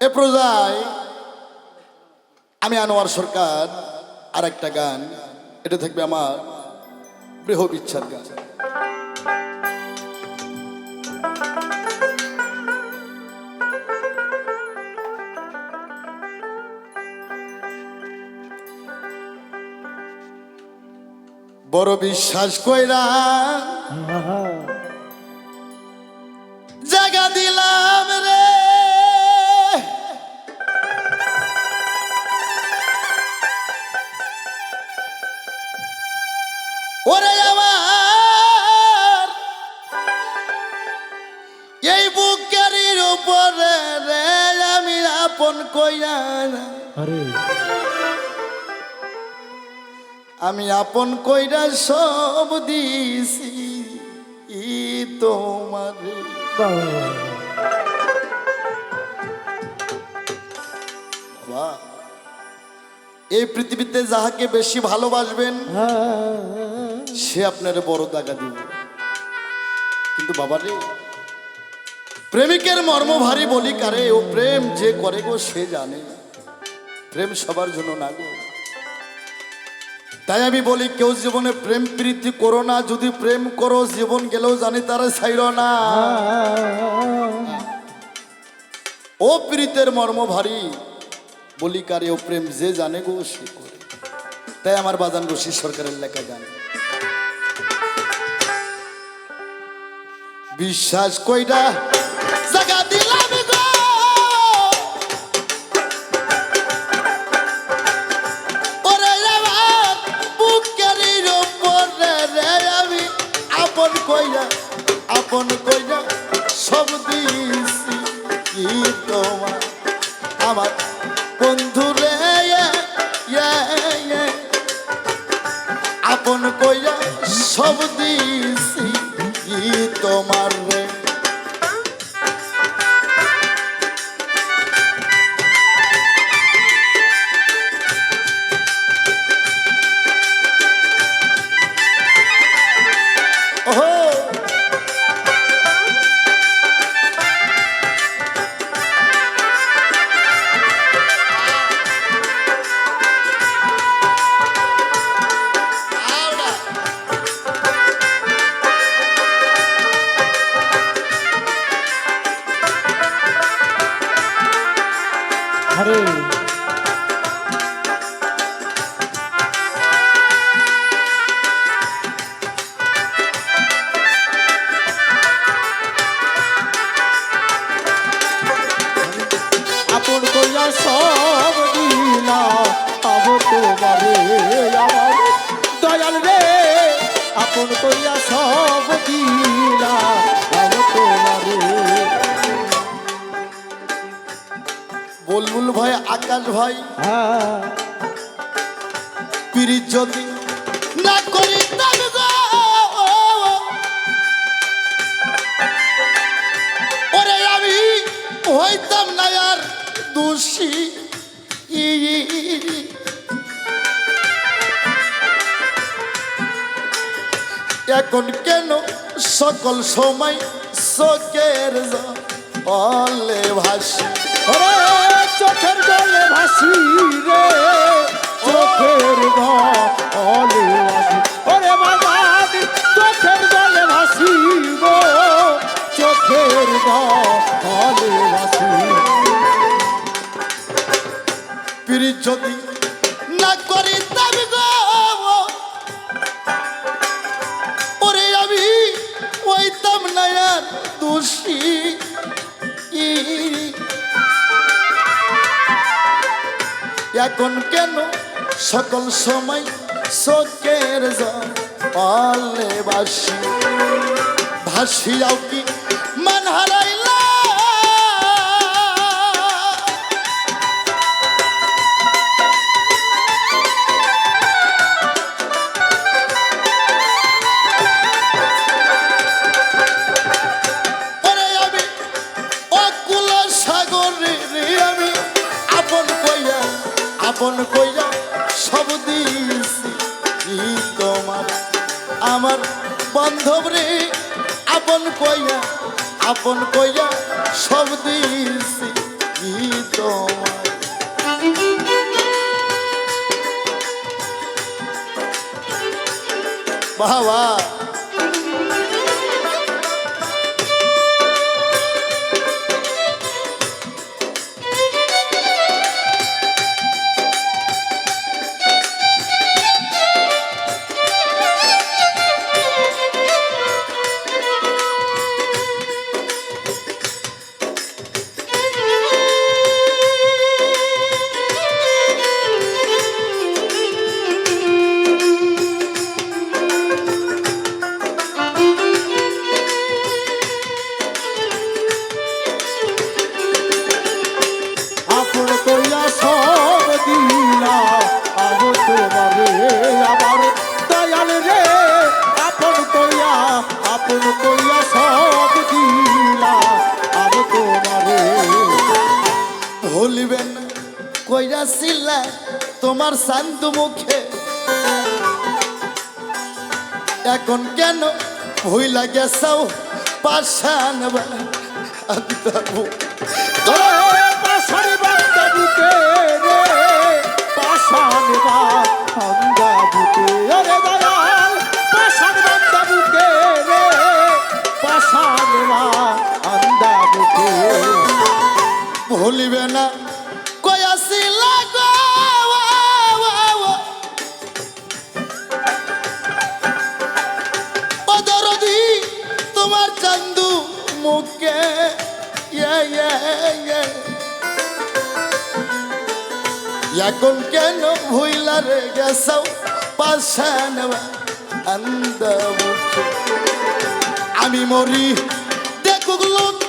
এ প্রজায় আমি আনোয়ার সরকার আর একটা গান, এটা থাকবে আমার বৃহৎ ইচ্ছার গান। বড় বিশ্বাস কইরা জায়গা দিলাম রে, ওরে আমার এই বুকের উপরে রে আমি আপন কইরা, আমি আপন কইরা সব দিছি তোমারে। বাবা, এই পৃথিবীতে যাহাকে বেশি ভালোবাসবেন সে আপনার বড় টাকা দিবে, কিন্তু বাবা রে প্রেমিকের মর্ম ভারী বলি কারে, ও প্রেম যে করে গো সে জানে, প্রেম সবার জন্য না গো। তাই আমি বলি কেউ জীবনে প্রেম প্রীতি করো না, যদি প্রেম করো জীবন গেলেও জানি তারা ছাইর না। ও প্রীতের মর্ম ভারী বলি কারে, ও প্রেম যে জানে গো সে করে। তাই আমার বাজান রশিদ সরকারের লেখা গান, বিশ্বাস কইরা জায়গা দিলাম গো, ওরে আমার বুকের উপরে রে আমি আপন কইরা সব দিছি তোমার, আমার বন্ধু রে আপন কইরা সব দিছি তোমার রে। আপন কইয়া সব দিলা পাবো তোমারে আমার দয়াল রে, আপন কইয়া সব দিলা পাবো তোমারে। বুলবুল ভাই, আকাশ ভাই, পিরিত যদি না করি তবে গো ওরে আমি হইতাম না আর দোষী। এখন কেন সকল সময় চোখের জলে ভাসি, চোখের জলে ভাসি রে, চোখের জলে ভাসি, ওরে বাবা চোখের জলে ভাসি গো, চোখের জলে ভাসি। পিরিত যদি না করি তবে গো ওরে আমি হইতাম না আর দোষী। এখন কেন সকল সময় চোখের জলে ভাসি, ভাসিয়াও কি মান হারাইলা, ওরে আমি অকুল সাগরে আমি আপন কইয়া সব দিছি তোমার, আমার বান্ধব রে আপন কইয়া সব দিছি। তোমার। বাবা আপন কইয়া সব দিলা আবো তোমারে আমার দয়াল রে, আপন কইয়া সব দিলা আবো তোমারে। ভুলিবেন কইরাছিলা তোমার শান্ত মুখে, এখন কেন ভুইলা গেছাও পাশান ওরে পাশান বান্দা বুকে রে, পাশান বান্দা বুকে, ওরে দয়াল পাশান বান্দা বুকে রে, পাশান বান্দা বুকে। ভুলিবে না কইয়াছিলা গো ও দরদি তোমার চান্দু মুখে এখন কেন ভুইলা রে গেছাও পাশান বান্দা বুকে। আমি মরি দেখুক লোকে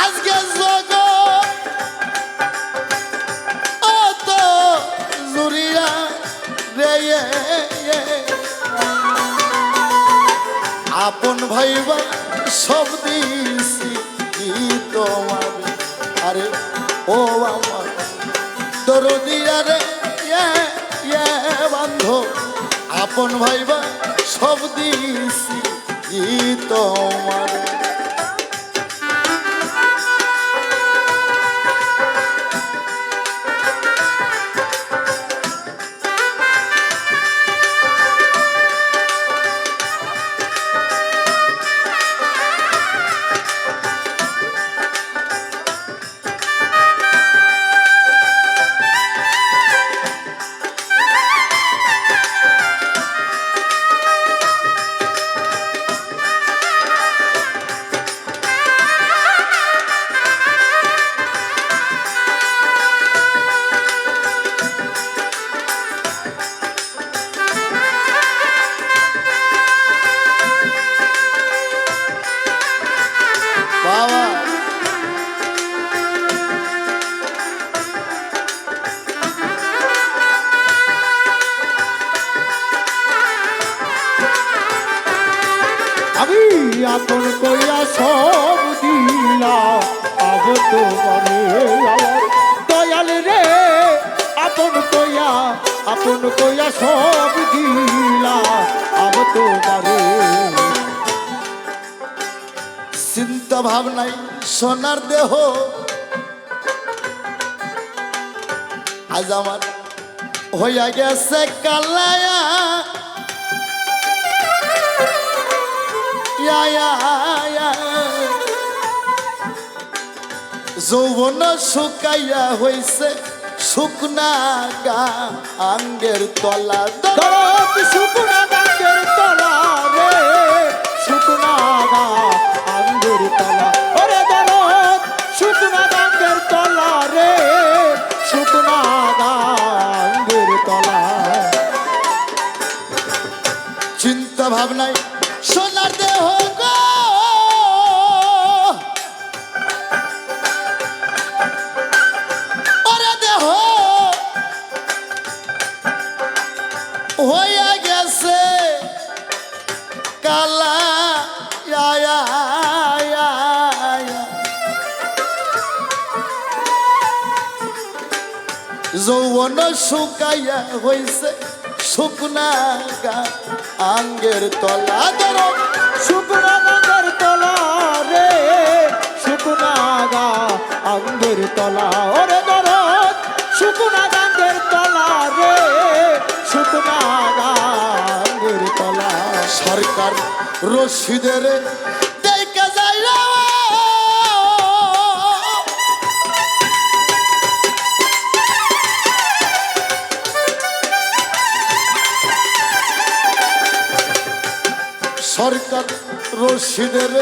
আজকে জগ অত জুরিয়া রে আপন ভাইবা সব দিছি তোমার। আরে ও আমার দরদিয়া রে বান্ধব, আপন ভাইবা সব দিছি তোমার। বাবা আমি আপন কইয়া সব দিলা আবো তোমারে আমার দয়াল রে, আপন কইয়া সব দিলা আবো তোমারে। চিন্তা ভাবনাই সোনার দেহ আজ আমার হইয়া গেছে কালায়া যৌবন শুকাইয়া হইছে শুকনা গা আঙ্গের তলা। দরদ শুকনা গাঙ্গের তলা রে, শুকনা গা আঙ্গুর তলা, ওরে দরদ শুকনা গাঙ্গের তলা রে, শুকনা গা আঙ্গুর তলা। চিন্তা ভাবনাই সোনার দেহ গো ওরে দেহ হইয়া গেছে কালা যৌবন যৌবন শুকাইয়া হইছে শুকনা গা আঙ্গের তলা দরদ শুকনা গাঙ্গের তলা রে শুকনা গা আঙ্গের তলা ওরে দরদ শুকনা গাঙ্গের তলা রে শুকনা গা আঙ্গের তলা সরকার রশিদের দেখা যায় রে সরকার রশিদের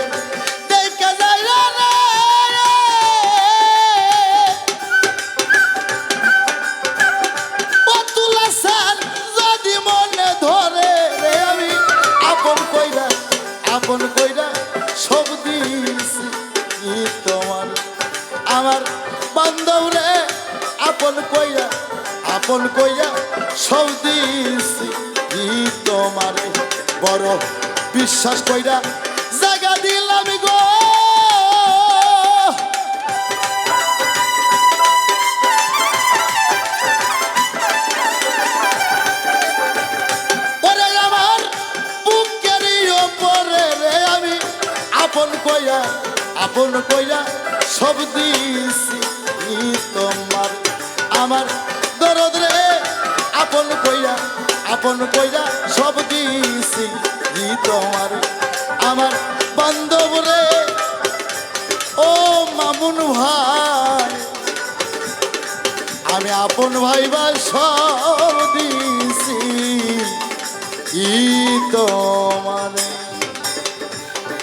দেখা যায় রে অতুলা স্যার যদি মনে ধরে রে আমি আপন কইরা সব দিয়েছি কি তোমার আমার বান্ধব রে আপন কইরা সব দিয়েছি কি তোমার বড় বিশ্বাস কইরা জায়গা দিলাম গো ওরে আমার বুকের উপরে রে আমি আপন কইরা সব দিয়েছি তোমার আমার দরদ রে আপন কইরা সব দিয়েছি তোমার আমার বান্ধব রে ও মামুন ভাই আমি আপন ভাইবা সব দিয়েছি তোমার